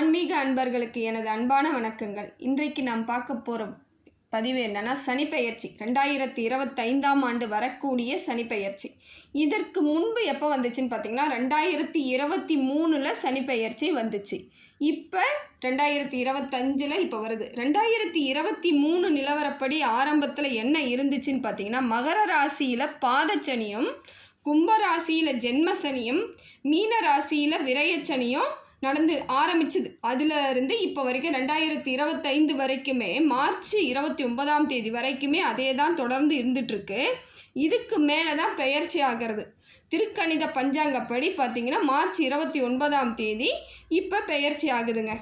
ஆன்மீக அன்பர்களுக்கு எனது அன்பான வணக்கங்கள். இன்றைக்கு நாம் பார்க்க போகிற பதிவு என்னன்னா, சனிப்பெயர்ச்சி 2025ஆம் ஆண்டு வரக்கூடிய சனிப்பெயர்ச்சி. இதற்கு முன்பு எப்போ வந்துச்சுன்னு பார்த்தீங்கன்னா 2023 சனிப்பெயர்ச்சி வந்துச்சு. இப்போ 2025 இப்போ வருது. 2023 நிலவரப்படி ஆரம்பத்தில் என்ன இருந்துச்சுன்னு பார்த்தீங்கன்னா, மகர ராசியில் பாதச்சனியும், கும்ப ராசியில் ஜென்மசனியும், மீன ராசியில் விரயச்சனியும் நடந்து ஆரம்பிச்சுது. அதில் இருந்து இப்போ வரைக்கும் 2025 வரைக்குமே மார்ச் 29ஆம் தேதி வரைக்குமே அதே தான் தொடர்ந்து இருந்துகிட்ருக்கு. இதுக்கு மேலே தான் பெயர்ச்சி ஆகிறது. திருக்கணித பஞ்சாங்கப்படி பார்த்திங்கன்னா மார்ச் 29ஆம் தேதி இப்போ பெயர்ச்சி ஆகுதுங்க.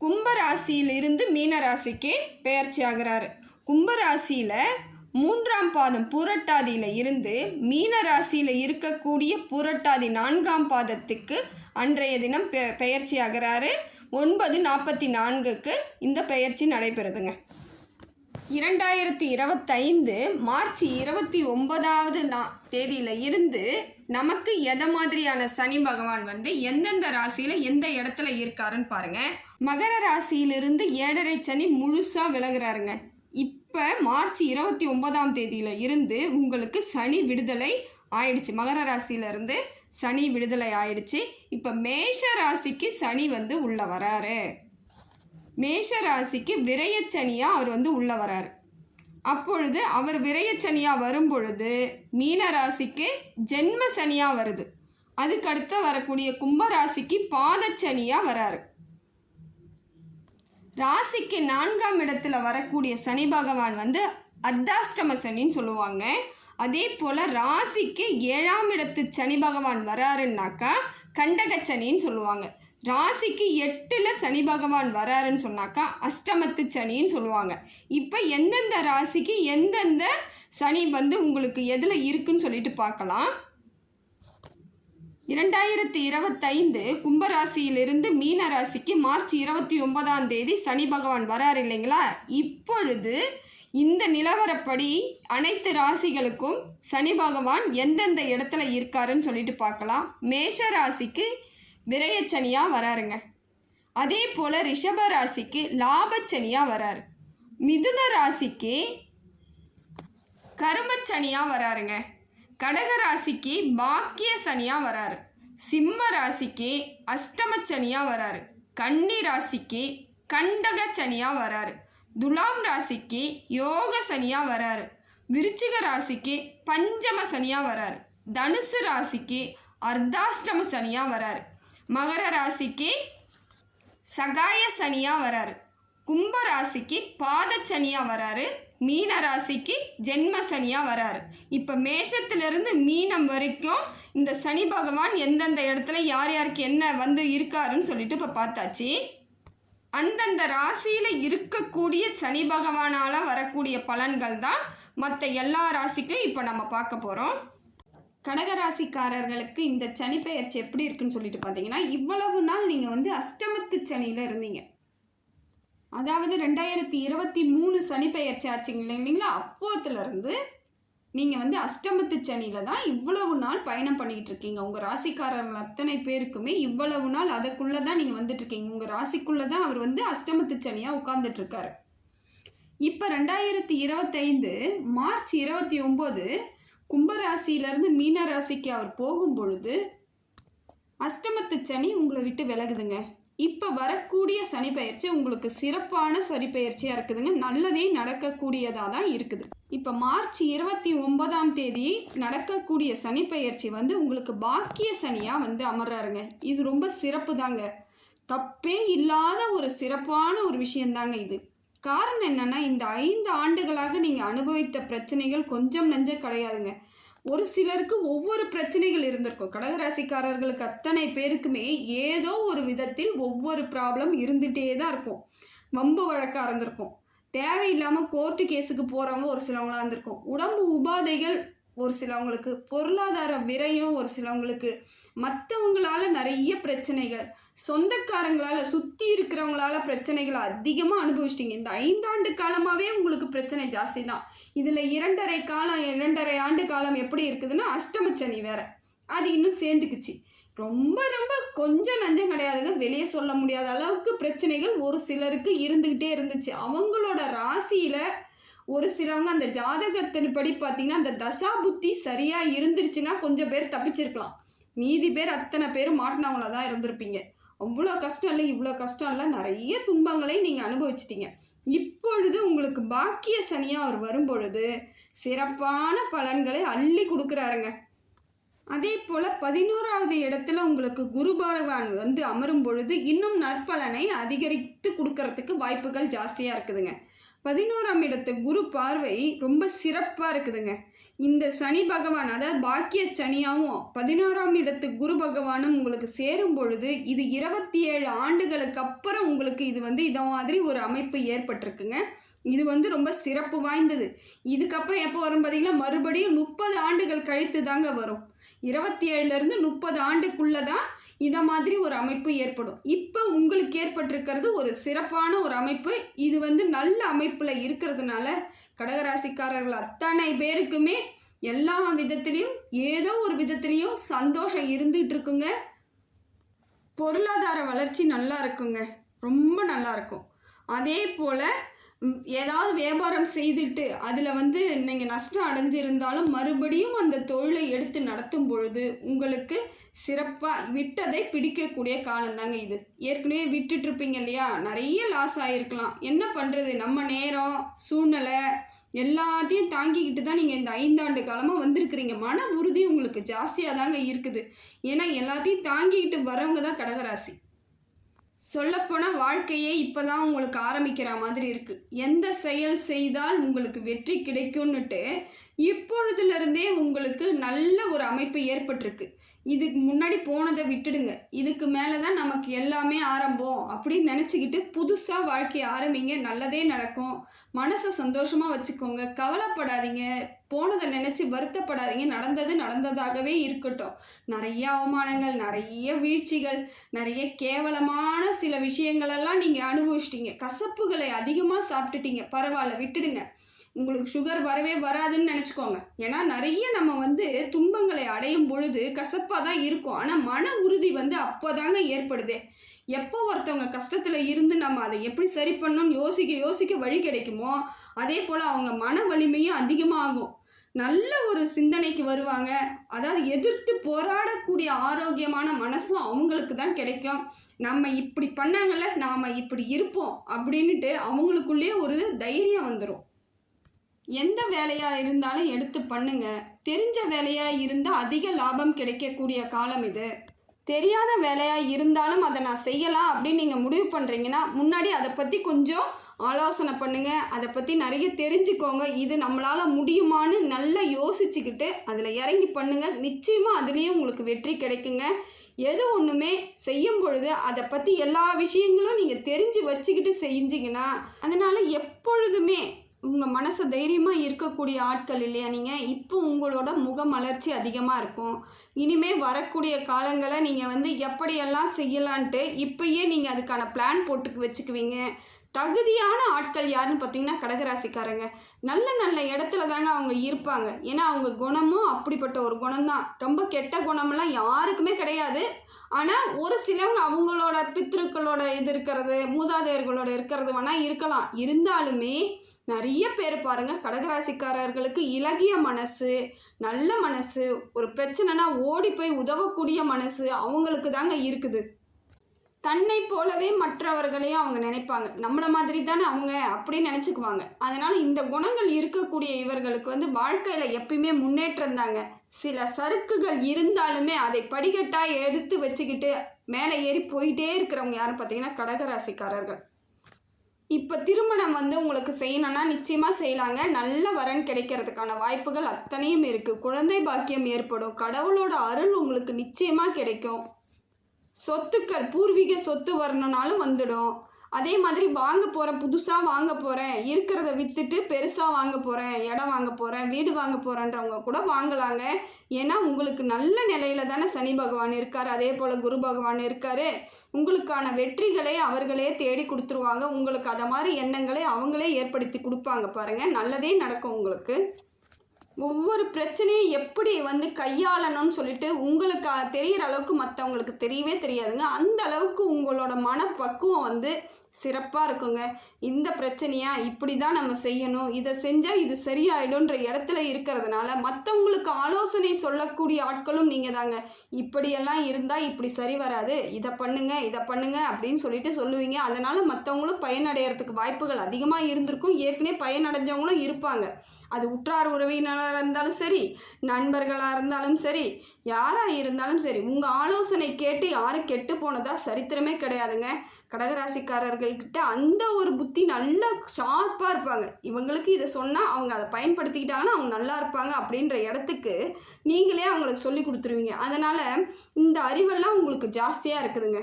கும்பராசியிலிருந்து மீன ராசிக்கு பெயர்ச்சி ஆகிறாரு. கும்பராசியில் 3ஆம் பாதம் பூரட்டாதியில் இருந்து மீன ராசியில் இருக்கக்கூடிய பூரட்டாதி 4ஆம் பாதத்துக்கு அன்றைய தினம் பெயர்ச்சி ஆகிறாரு. 9:44க்கு இந்த பெயர்ச்சி நடைபெறுதுங்க. 2025 மார்ச் 29ஆவது தேதியில் இருந்து நமக்கு எதை மாதிரியான சனி பகவான் எந்தெந்த ராசியில் எந்த இடத்துல இருக்காருன்னு பாருங்கள். மகர ராசியிலிருந்து 7.5 சனி முழுசாக விலகிறாருங்க. இப்போ மார்ச் 29ஆம் தேதியில் இருந்து உங்களுக்கு சனி விடுதலை ஆயிடுச்சு. மகர ராசியிலேருந்து சனி விடுதலை ஆயிடுச்சு. இப்போ மேஷ ராசிக்கு சனி உள்ள வராரு. மேஷ ராசிக்கு விரயச்சனியாக அவர் உள்ள வராரு. அப்பொழுது அவர் விரயச்சனியாக வரும் பொழுது மீன ராசிக்கு ஜென்ம சனியாக வருது. அதுக்கடுத்து வரக்கூடிய கும்பராசிக்கு பாதச்சனியாக வராரு. ராசிக்கு 4ஆம் இடத்துல வரக்கூடிய சனி பகவான் அர்த்தாஷ்டம சனின்னு சொல்லுவாங்க. அதே போல் ராசிக்கு 7ஆம் இடத்து சனி பகவான் வராருன்னாக்கா கண்டகச்சனின்னு சொல்லுவாங்க. ராசிக்கு 8ல் சனி பகவான் வராருன்னு சொன்னாக்கா அஷ்டமத்து சனின்னு சொல்லுவாங்க. இப்போ எந்தெந்த ராசிக்கு எந்தெந்த சனி உங்களுக்கு எதில் இருக்குன்னு சொல்லிட்டு பார்க்கலாம். 2025 கும்பராசியிலிருந்து மீன ராசிக்கு மார்ச் 29ஆம் தேதி சனி பகவான் வராரு இல்லைங்களா. இப்பொழுது இந்த நிலவரப்படி அனைத்து ராசிகளுக்கும் சனி பகவான் எந்தெந்த இடத்துல இருக்காருன்னு சொல்லிட்டு பார்க்கலாம். மேஷ ராசிக்கு விரயச்சனியாக வராருங்க. அதே போல் ரிஷப ராசிக்கு லாபச்சனியாக வராரு. மிதுன ராசிக்கு கருமச்சனியாக வராருங்க. கடக ராசிக்கு பாக்கிய சனியாக வராரு. சிம்ம ராசிக்கு அஷ்டமச்சனியாக வராரு. கன்னி ராசிக்கு கண்டக சனியாக வராரு. துலாம் ராசிக்கு யோக சனியாக வராரு. விருச்சிக ராசிக்கு பஞ்சம சனியாக வராரு. தனுசு ராசிக்கு அர்த்தாஷ்டம சனியாக வராரு. மகர ராசிக்கு சகாய சனியாக வராரு. கும்ப ராசிக்கு பாதச்சனியாக வராரு. மீன ராசிக்கு ஜென்ம சனியாக வராரு. இப்போ மேஷத்திலிருந்து மீனம் வரைக்கும் இந்த சனி பகவான் எந்தெந்த இடத்துல யார் யாருக்கு என்ன இருக்காருன்னு சொல்லிட்டு இப்போ பார்த்தாச்சு. அந்தந்த ராசியில் இருக்கக்கூடிய சனி பகவானால் வரக்கூடிய பலன்கள் தான் மற்ற எல்லா ராசிக்கும் இப்போ நம்ம பார்க்க போகிறோம். கடகராசிக்காரர்களுக்கு இந்த சனி பெயர்ச்சி எப்படி இருக்குன்னு சொல்லிட்டு பார்த்தீங்கன்னா, இவ்வளவு நாள் நீங்கள் அஷ்டமத்து சனியில் இருந்தீங்க. அதாவது 2023 சனி பெயர்ச்சி ஆச்சுங்க இல்லைங்களா. அப்போத்துலேருந்து நீங்கள் அஷ்டமத்து சனியில் தான் இவ்வளவு நாள் பயணம் பண்ணிக்கிட்டு இருக்கீங்க. உங்கள் ராசிக்காரர்கள் அத்தனை பேருக்குமே இவ்வளவு நாள் அதுக்குள்ளே தான் நீங்கள் வந்துட்டுருக்கீங்க. உங்கள் ராசிக்குள்ளே தான் அவர் அஷ்டமத்து சனியாக உட்கார்ந்துட்டுருக்காரு. இப்போ 2025 மார்ச் 29 கும்பராசியிலேருந்து மீன ராசிக்கு அவர் போகும் பொழுது அஷ்டமத்து சனி உங்களை விட்டு விலகுதுங்க. இப்போ வரக்கூடிய சனி பெயர்ச்சி உங்களுக்கு சிறப்பான சனி பெயர்ச்சியாக இருக்குதுங்க. நல்லதே நடக்கக்கூடியதாக தான் இருக்குது. இப்போ மார்ச் 29ஆம் தேதி நடக்கக்கூடிய சனி பெயர்ச்சி உங்களுக்கு பாக்கிய சனியாக அமர்றாருங்க. இது ரொம்ப சிறப்பு தாங்க. தப்பே இல்லாத ஒரு சிறப்பான ஒரு விஷயந்தாங்க இது. காரணம் என்னென்னா, இந்த 5 ஆண்டுகளாக நீங்கள் அனுபவித்த பிரச்சனைகள் கொஞ்சம் நஞ்சம் கிடையாதுங்க. ஒரு சிலருக்கு ஒவ்வொரு பிரச்சனைகள் இருந்திருக்கும். கடகராசிக்காரர்களுக்கு அத்தனை பேருக்குமே ஏதோ ஒரு விதத்தில் ஒவ்வொரு ப்ராப்ளம் இருந்துகிட்டே தான் இருக்கும். வம்பு வழக்காக இருந்திருக்கும். தேவையில்லாமல் கோர்ட்டு கேஸுக்கு போகிறவங்க ஒரு சிலவங்களாக இருந்திருக்கும். உடம்பு உபாதைகள் ஒரு சிலவங்களுக்கு, பொருளாதார விரயம் ஒரு சிலவங்களுக்கு, மற்றவங்களால் நிறைய பிரச்சனைகள், சொந்தக்காரங்களால் சுற்றி இருக்கிறவங்களால பிரச்சனைகளை அதிகமாக அனுபவிச்சிட்டிங்க. இந்த 5 ஆண்டு காலமாகவே உங்களுக்கு பிரச்சனை ஜாஸ்தி தான். இதில் 2.5 ஆண்டு காலம் எப்படி இருக்குதுன்னா அஷ்டமச்சனி வேறு, அது இன்னும் சேர்ந்துக்குச்சு. ரொம்ப ரொம்ப கொஞ்சம் நஞ்சம் கிடையாதுங்க. வெளியே சொல்ல முடியாத அளவுக்கு பிரச்சனைகள் ஒரு சிலருக்கு இருந்துக்கிட்டே இருந்துச்சு. அவங்களோட ராசியில் ஒரு சிலவங்க அந்த ஜாதகத்தின்படி பார்த்தீங்கன்னா அந்த தசா புத்தி சரியாக இருந்துருச்சுன்னா கொஞ்சம் பேர் தப்பிச்சிருக்கலாம். மீதி பேர் அத்தனை பேர் மாட்டினவங்கள தான் இருந்திருப்பீங்க. அவ்வளோ கஷ்டம் இல்லை, இவ்வளோ கஷ்டம் இல்லை, நிறைய துன்பங்களை நீங்கள் அனுபவிச்சிட்டீங்க. இப்பொழுது உங்களுக்கு பாக்கிய சனியாக அவர் வரும்பொழுது சிறப்பான பலன்களை அள்ளி கொடுக்குறாருங்க. அதே போல் 11வது இடத்துல உங்களுக்கு குரு பகவான் வந்து அமரும் பொழுது இன்னும் நற்பலனை அதிகரித்து கொடுக்கறதுக்கு வாய்ப்புகள் ஜாஸ்தியாக இருக்குதுங்க. 11ஆம் இடத்து குரு பார்வை ரொம்ப சிறப்பாக இருக்குதுங்க. இந்த சனி பகவான், அதாவது பாக்கிய சனியாகவும் 11ஆம் இடத்து குரு பகவானும் உங்களுக்கு சேரும் பொழுது இது 27 ஆண்டுகளுக்கு அப்புறம் உங்களுக்கு இது வந்து இதை மாதிரி ஒரு அமைப்பு ஏற்பட்டிருக்குங்க. இது வந்து ரொம்ப சிறப்பு வாய்ந்தது. இதுக்கப்புறம் எப்போ வரும் பார்த்தீங்கன்னா மறுபடியும் 30 ஆண்டுகள் கழித்து தாங்க வரும். 27லேருந்து 30 ஆண்டுக்குள்ளே தான் இதை மாதிரி ஒரு அமைப்பு ஏற்படும். இப்போ உங்களுக்கு ஏற்பட்டிருக்கிறது ஒரு சிறப்பான ஒரு அமைப்பு. இது வந்து நல்ல அமைப்பில் இருக்கிறதுனால கடகராசிக்காரர்கள் அத்தனை பேருக்குமே எல்லா விதத்துலேயும் ஏதோ ஒரு விதத்துலேயும் சந்தோஷம் இருந்துகிட்டு இருக்குங்க. பொருளாதார வளர்ச்சி நல்லா இருக்குங்க, ரொம்ப நல்லா இருக்கும். அதே போல் ஏதாவது வியாபாரம் செய்துட்டு அதில் வந்து நீங்கள் நஷ்டம் அடைஞ்சிருந்தாலும் மறுபடியும் அந்த தொழிலை எடுத்து நடத்தும் பொழுது உங்களுக்கு சிறப்பாக விட்டதை பிடிக்கக்கூடிய காலம்தாங்க இது. ஏற்கனவே விட்டுட்ருப்பீங்க இல்லையா, நிறைய லாஸ் ஆகிருக்கலாம். என்ன பண்ணுறது, நம்ம நேரம் சூழ்நிலை எல்லாத்தையும் தாங்கிக்கிட்டு தான் நீங்கள் இந்த 5 ஆண்டு காலமாக வந்திருக்கிறீங்க. மன உறுதி உங்களுக்கு ஜாஸ்தியாக தாங்க இருக்குது. ஏன்னா எல்லாத்தையும் தாங்கிக்கிட்டு வரவங்க தான் கடகராசி. சொல்லப்போனால் வாழ்க்கையே இப்போ தான் உங்களுக்கு ஆரம்பிக்கிற மாதிரி இருக்குது. எந்த செயல் செய்தால் உங்களுக்கு வெற்றி கிடைக்கும்னுட்டு இப்பொழுதுலேருந்தே உங்களுக்கு நல்ல ஒரு அமைப்பு ஏற்பட்டிருக்கு. இதுக்கு முன்னாடி போனதை விட்டுடுங்க, இதுக்கு மேலே தான் நமக்கு எல்லாமே ஆரம்பம் அப்படின்னு நினச்சிக்கிட்டு புதுசாக வாழ்க்கையை ஆரம்பிங்க. நல்லதே நடக்கும். மனசை சந்தோஷமாக வச்சுக்கோங்க, கவலைப்படாதீங்க, போனதை நினச்சி வருத்தப்படாதீங்க. நடந்தது நடந்ததாகவே இருக்கட்டும். நிறைய அவமானங்கள், நிறைய வீழ்ச்சிகள், நிறைய கேவலமான சில விஷயங்களெல்லாம் நீங்கள் அனுபவிச்சிட்டிங்க. கசப்புகளை அதிகமாக சாப்பிட்டுட்டீங்க, பரவாயில்ல விட்டுடுங்க. உங்களுக்கு சுகர் வரவே வராதுன்னு நினச்சிக்கோங்க. ஏன்னா நிறைய நம்ம வந்து துன்பங்களை அடையும் பொழுது கசப்பாக தான் இருக்கும். ஆனால் மன உறுதி வந்து அப்போ தாங்க ஏற்படுது. எப்போ ஒருத்தவங்க கஷ்டத்தில் இருந்து நம்ம அதை எப்படி சரி பண்ணணும்னு யோசிக்க வழி கிடைக்குமோ அதே போல் அவங்க மன வலிமையும் அதிகமாகும். நல்ல ஒரு சிந்தனைக்கு வருவாங்க. அதாவது எதிர்த்து போராடக்கூடிய ஆரோக்கியமான மனசும் அவங்களுக்கு தான் கிடைக்கும். நம்ம இப்படி பண்ணாங்கல்ல, நாம் இப்படி இருப்போம் அப்படின்ட்டு அவங்களுக்குள்ளேயே ஒரு தைரியம் வந்துடும். எந்த வேலையாக இருந்தாலும் எடுத்து பண்ணுங்க. தெரிஞ்ச வேலையாக இருந்தால் அதிக லாபம் கிடைக்கக்கூடிய காலம் இது. தெரியாத வேலையாக இருந்தாலும் அதை நான் செய்யலாம் அப்படின்னு நீங்கள் முடிவு பண்ணுறீங்கன்னா முன்னாடி அதை பற்றி கொஞ்சம் ஆலோசனை பண்ணுங்கள். அதை பற்றி நிறைய தெரிஞ்சுக்கோங்க. இது நம்மளால் முடியுமான்னு நல்லா யோசிச்சுக்கிட்டு அதில் இறங்கி பண்ணுங்கள். நிச்சயமாக அதுலேயும் உங்களுக்கு வெற்றி கிடைக்குங்க. எது ஒன்றுமே செய்யும் பொழுது அதை பற்றி எல்லா விஷயங்களும் நீங்கள் தெரிஞ்சு வச்சுக்கிட்டு செஞ்சிங்கன்னா அதனால் எப்பொழுதுமே உங்கள் மனசை தைரியமாக இருக்கக்கூடிய ஆட்கள் இல்லையா நீங்கள். இப்போ உங்களோட முகமலர்ச்சி அதிகமாக இருக்கும். இனிமேல் வரக்கூடிய காலங்களை நீங்கள் வந்து எப்படியெல்லாம் செய்யலான்ட்டு இப்போயே நீங்கள் அதுக்கான பிளான் போட்டு வச்சுக்குவீங்க. தகுதியான ஆட்கள் யாருன்னு பார்த்தீங்கன்னா கடகராசிக்காரங்க. நல்ல நல்ல இடத்துல தாங்க அவங்க இருப்பாங்க. ஏன்னா அவங்க குணமும் அப்படிப்பட்ட ஒரு குணம்தான். ரொம்ப கெட்ட குணமெல்லாம் யாருக்குமே கிடையாது. ஆனால் ஒரு சிலவங்க அவங்களோட பித்ருக்களோட இது இருக்கிறது, மூதாதையர்களோட இருக்கிறது வேணால் இருக்கலாம். இருந்தாலுமே நிறைய பேர் பாருங்கள் கடகராசிக்காரர்களுக்கு இலகிய மனசு, நல்ல மனசு, ஒரு பிரச்சனைனா ஓடி போய் உதவக்கூடிய மனசு அவங்களுக்கு தாங்க இருக்குது. தன்னை போலவே மற்றவர்களையும் அவங்க நினைப்பாங்க. நம்மளை மாதிரி தானே அவங்க அப்படின்னு நினச்சிக்குவாங்க. அதனால் இந்த குணங்கள் இருக்கக்கூடிய இவர்களுக்கு வந்து வாழ்க்கையில் எப்பயுமே முன்னேற்றம் தாங்க. சில சறுக்குகள் இருந்தாலுமே அதை படிக்கட்டாக எடுத்து வச்சுக்கிட்டு மேலே ஏறி போயிட்டே இருக்கிறவங்க யாரும் பார்த்தீங்கன்னா கடகராசிக்காரர்கள். இப்போ திருமணம் வந்து உங்களுக்கு செய்யணும்னா நிச்சயமாக செய்யலாங்க. நல்ல வரன் கிடைக்கிறதுக்கான வாய்ப்புகள் அத்தனையும் இருக்குது. குழந்தை பாக்கியம் ஏற்படும். கடவுளோட அருள் உங்களுக்கு நிச்சயமாக கிடைக்கும். சொத்துக்கள், பூர்வீக சொத்து வரணுன்னாலும் வந்துடும். அதே மாதிரி வாங்க போகிறேன், புதுசாக வாங்க போகிறேன், இருக்கிறத விற்றுட்டு பெருசாக வாங்க போகிறேன், இடம் வாங்க போகிறேன், வீடு வாங்க போகிறேன்றவங்க கூட வாங்கலாங்க. ஏன்னா உங்களுக்கு நல்ல நிலையில் தானே சனி பகவான் இருக்கார். அதே போல் குரு பகவான் இருக்கார். உங்களுக்கான வெற்றிகளை அவர்களே தேடி கொடுத்துருவாங்க. உங்களுக்கு அதை மாதிரி எண்ணங்களை அவங்களே ஏற்படுத்தி கொடுப்பாங்க. பாருங்கள், நல்லதே நடக்கும் உங்களுக்கு. ஒவ்வொரு பிரச்சனையும் எப்படி வந்து கையாளணும்னு சொல்லிட்டு உங்களுக்கு தெரிகிற அளவுக்கு மற்றவங்களுக்கு தெரியவே தெரியாதுங்க. அந்த அளவுக்கு உங்களோட மனப்பக்குவம் வந்து சிறப்பாக இருக்குங்க. இந்த பிரச்சனையா இப்படி தான் நம்ம செய்யணும், இதை செஞ்சால் இது சரியாயிடும்ன்ற இடத்துல இருக்கிறதுனால மற்றவங்களுக்கு ஆலோசனை சொல்லக்கூடிய ஆட்களும் நீங்கள் தாங்க. இப்படியெல்லாம் இருந்தால் இப்படி சரி வராது, இதை பண்ணுங்க அப்படின்னு சொல்லிட்டு சொல்லுவீங்க. அதனால் மற்றவங்களும் பயனடைகிறதுக்கு வாய்ப்புகள் அதிகமாக இருந்திருக்கும். ஏற்கனவே பயனடைஞ்சவங்களும் இருப்பாங்க. அது உற்றார் உறவினராக இருந்தாலும் சரி, நண்பர்களாக இருந்தாலும் சரி, யாராக இருந்தாலும் சரி, உங்கள் ஆலோசனை கேட்டு யாரும் கெட்டு போனதா சரித்திரமே கிடையாதுங்க. கடகராசிக்காரர்கள்கிட்ட அந்த ஒரு புத்தி நல்லா ஷார்ப்பாக இருப்பாங்க. இவங்களுக்கு இதை சொன்னால் அவங்க அதை பயன்படுத்திக்கிட்டாங்கன்னா அவங்க நல்லா இருப்பாங்க அப்படின்ற இடத்துக்கு நீங்களே அவங்களுக்கு சொல்லி கொடுத்துருவீங்க. அதனால் இந்த அறிவெல்லாம் உங்களுக்கு ஜாஸ்தியாக இருக்குதுங்க.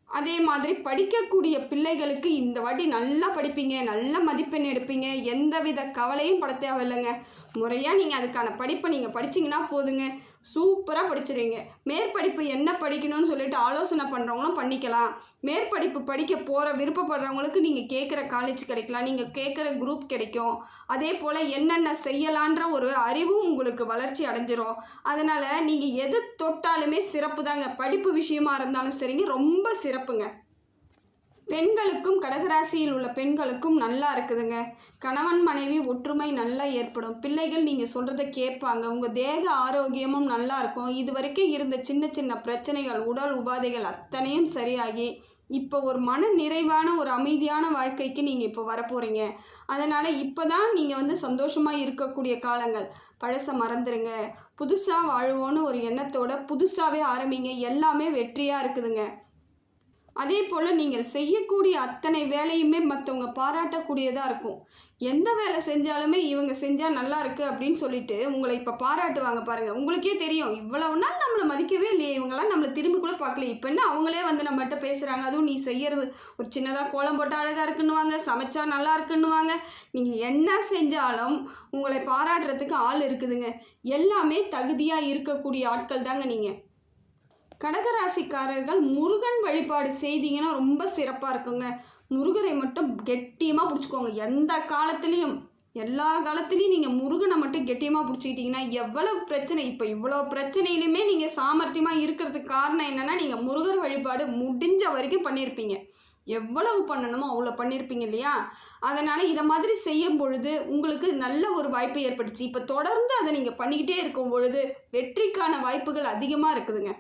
அதே மாதிரி படிக்கக்கூடிய பிள்ளைகளுக்கு இந்த வாட்டி நல்லா படிப்பீங்க, நல்ல மதிப்பெண் எடுப்பீங்க, எந்தவித கவலையும் பட தேவையில்லைங்க. முறையாக நீங்கள் அதுக்கான படிப்பை நீங்கள் படிச்சிங்கன்னா போதுங்க, சூப்பராக படிச்சிடுவீங்க. மேற்படிப்பு என்ன படிக்கணும்னு சொல்லிட்டு ஆலோசனை பண்ணுறவங்களும் பண்ணிக்கலாம். மேற்படிப்பு படிக்க விருப்பப்படுறவங்களுக்கு நீங்கள் கேட்குற காலேஜ் கிடைக்கலாம், நீங்கள் கேட்குற குரூப் கிடைக்கும். அதே போல் என்னென்ன செய்யலான்ற ஒரு அறிவும் உங்களுக்கு வளர்ச்சி அடைஞ்சிரும். அதனால் நீங்கள் எது தொட்டாலுமே சிறப்பு தாங்க. படிப்பு விஷயமா இருந்தாலும் சரிங்க, ரொம்ப சிறப்புங்க. பெண்களுக்கும் கடகராசியில் உள்ள பெண்களுக்கும் நல்லா இருக்குதுங்க. கணவன் மனைவி ஒற்றுமை நல்லா ஏற்படும். பிள்ளைகள் நீங்கள் சொல்கிறத கேட்பாங்க. உங்கள் தேக ஆரோக்கியமும் நல்லா இருக்கும். இது வரைக்கும் இருந்த சின்ன சின்ன பிரச்சனைகள், உடல் உபாதைகள் அத்தனையும் சரியாகி இப்போ ஒரு மன நிறைவான ஒரு அமைதியான வாழ்க்கைக்கு நீங்கள் இப்போ வரப்போகிறீங்க. அதனால் இப்போ தான் நீங்கள் வந்து சந்தோஷமாக இருக்கக்கூடிய காலங்கள். பழசை மறந்துடுங்க, புதுசாக வாழுவோன்னு ஒரு எண்ணத்தோட புதுசாகவே ஆரம்பிங்க. எல்லாமே வெற்றியாக இருக்குதுங்க. அதே போல் நீங்கள் செய்யக்கூடிய அத்தனை வேலையுமே மற்றவங்க பாராட்டக்கூடியதாக இருக்கும். எந்த வேலை செஞ்சாலுமே இவங்க செஞ்சால் நல்லா இருக்குது அப்படின்னு சொல்லிட்டு உங்களை இப்போ பாராட்டுவாங்க பாருங்கள். உங்களுக்கே தெரியும், இவ்வளவு நாள் நம்மளை மதிக்கவே இல்லையே, இவங்கெல்லாம் நம்மளை திரும்பி கூட பார்க்கல, இப்போ என்ன அவங்களே வந்து நம்மகிட்ட பேசுகிறாங்க. அதுவும் நீ செய்கிறது ஒரு சின்னதாக கோலம் போட்டால் அழகாக இருக்குன்னுவாங்க, சமைச்சா நல்லா இருக்குன்னுவாங்க. நீங்கள் என்ன செஞ்சாலும் உங்களை பாராட்டுறதுக்கு ஆள் இருக்குதுங்க. எல்லாமே தகுதியாக இருக்கக்கூடிய ஆட்கள் தாங்க நீங்கள். கடகராசிக்காரர்கள் முருகன் வழிபாடு செய்தீங்கன்னா ரொம்ப சிறப்பாக இருக்குங்க. முருகரை மட்டும் கெட்டியமாக பிடிச்சிக்கோங்க. எந்த காலத்துலேயும் எல்லா காலத்துலேயும் நீங்கள் முருகனை மட்டும் கெட்டியமாக பிடிச்சிக்கிட்டிங்கன்னா எவ்வளவு பிரச்சனை, இப்போ இவ்வளோ பிரச்சனையிலுமே நீங்கள் சாமர்த்தியமாக இருக்கிறதுக்கு காரணம் என்னென்னா நீங்கள் முருகர் வழிபாடு முடிஞ்ச வரைக்கும் பண்ணியிருப்பீங்க. எவ்வளவு பண்ணணுமோ அவ்வளோ பண்ணியிருப்பீங்க இல்லையா? அதனால் இதை மாதிரி செய்யும் பொழுது உங்களுக்கு நல்ல ஒரு வாய்ப்பு ஏற்பட்டுச்சு. இப்போ தொடர்ந்து அதை நீங்கள் பண்ணிக்கிட்டே இருக்கும் பொழுது வெற்றிக்கான வாய்ப்புகள் அதிகமாக இருக்குதுங்க.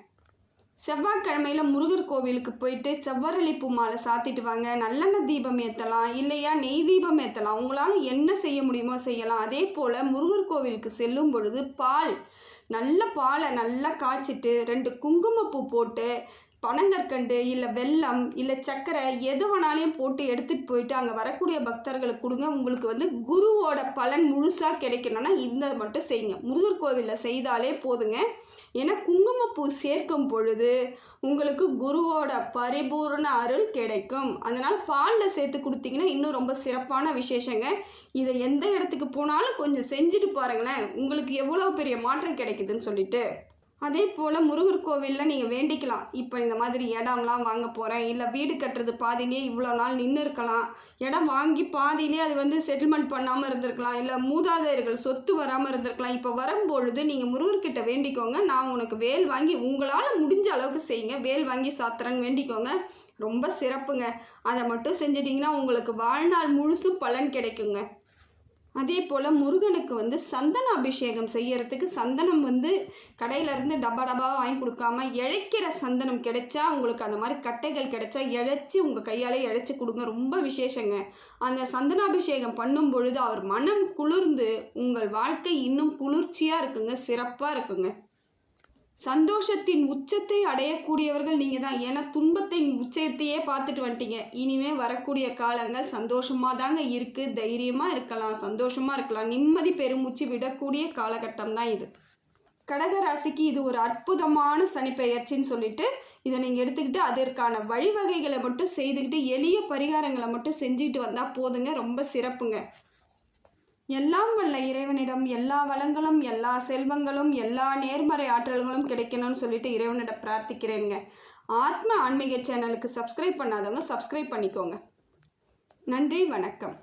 செவ்வாய்க்கிழமையில் முருகர் கோவிலுக்கு போயிட்டு செவ்வரளி பூ மாலை சாத்திட்டு வாங்க. நல்லெண்ணெய் தீபம் ஏற்றலாம், இல்லையா நெய் தீபம் ஏற்றலாம். உங்களால் என்ன செய்ய முடியுமோ செய்யலாம். அதே போல் முருகர் கோவிலுக்கு செல்லும் பொழுது நல்ல பாலை நல்லா காய்ச்சிட்டு 2 குங்குமப்பூ போட்டு பனங்கற்கண்டு இல்லை வெல்லம் இல்லை சர்க்கரை எது வேணாலையும் போட்டு எடுத்துகிட்டு போயிட்டு அங்கே வரக்கூடிய பக்தர்களுக்கு கொடுங்க. உங்களுக்கு வந்து குருவோட பலன் முழுசாக கிடைக்கணும்னா இந்த மட்டும் செய்யுங்க. முருகர் கோவிலில் செய்தாலே போதுங்க. ஏன்னா குங்குமப்பூ சேர்க்கும் பொழுது உங்களுக்கு குருவோட பரிபூர்ண அருள் கிடைக்கும். அதனால் பாலில் சேர்த்து கொடுத்தீங்கன்னா இன்னும் ரொம்ப சிறப்பான விசேஷங்க. இதை எந்த இடத்துக்கு போனாலும் கொஞ்சம் செஞ்சுட்டு பாருங்களேன், உங்களுக்கு எவ்வளோ பெரிய மாற்றம் கிடைக்குதுன்னு சொல்லிட்டு. அதே போல் முருகர் கோவிலில் நீங்கள் வேண்டிக்கலாம், இப்போ இந்த மாதிரி இடம்லாம் வாங்க போகிறேன், இல்லை வீடு கட்டுறது பாதியிலே இவ்வளோ நாள் நின்று இருக்கலாம், இடம் வாங்கி பாதியிலே அது வந்து செட்டில்மெண்ட் பண்ணாமல் இருந்திருக்கலாம், இல்லை மூதாதையர்கள் சொத்து வராமல் இருந்திருக்கலாம். இப்போ வரும்பொழுது நீங்கள் முருகர்கிட்ட வேண்டிக்கோங்க, நான் உனக்கு வேல் வாங்கி உங்களால் முடிஞ்ச அளவுக்கு செய்யுங்க, வேல் வாங்கி சாத்துறேன்னு வேண்டிக்கோங்க. ரொம்ப சிறப்புங்க. அதை மட்டும் செஞ்சிட்டிங்கன்னா உங்களுக்கு வாழ்நாள் முழுசும் பலன் கிடைக்குங்க. அதே போல் முருகனுக்கு வந்து சந்தன அபிஷேகம் செய்யறதுக்கு சந்தனம் வந்து கடையிலேருந்து டப்பாவாக வாங்கி கொடுக்காம இழைக்கிற சந்தனம் கிடைச்சா, உங்களுக்கு அந்த மாதிரி கட்டைகள் கிடைச்சா இழைச்சி உங்கள் கையாலே இழைச்சி கொடுங்க. ரொம்ப விசேஷங்க. அந்த சந்தனாபிஷேகம் பண்ணும் பொழுது அவர் மனம் குளிர்ந்து உங்கள் வாழ்க்கை இன்னும் குளிர்ச்சியாக இருக்குங்க, சிறப்பாக இருக்குங்க. சந்தோஷத்தின் உச்சத்தை அடையக்கூடியவர்கள் நீங்கள் தான். ஏன்னா துன்பத்தின் உச்சத்தையே பார்த்துட்டு வந்துட்டீங்க. இனிமேல் வரக்கூடிய காலங்கள் சந்தோஷமாக தாங்க இருக்குது. தைரியமாக இருக்கலாம், சந்தோஷமாக இருக்கலாம், நிம்மதி பெருமூச்சு விடக்கூடிய காலகட்டம் தான் இது. கடகராசிக்கு இது ஒரு அற்புதமான சனிப்பெயர்ச்சின்னு சொல்லிட்டு இதை நீங்கள் எடுத்துக்கிட்டு அதற்கான வழிவகைகளை மட்டும் செய்துக்கிட்டு எளிய பரிகாரங்களை மட்டும் செஞ்சுக்கிட்டு வந்தால் போதுங்க. ரொம்ப சிறப்புங்க. எல்லாம் வல்ல இறைவனிடம் எல்லா வளங்களும், எல்லா செல்வங்களும், எல்லா நேர்மறை ஆற்றல்களும் கிடைக்கணும்னு சொல்லிட்டு இறைவனிடம் பிரார்த்திக்கிறேங்க. ஆத்ம ஆன்மீக சேனலுக்கு சப்ஸ்கிரைப் பண்ணாதவங்க சப்ஸ்கிரைப் பண்ணிக்கோங்க. நன்றி, வணக்கம்.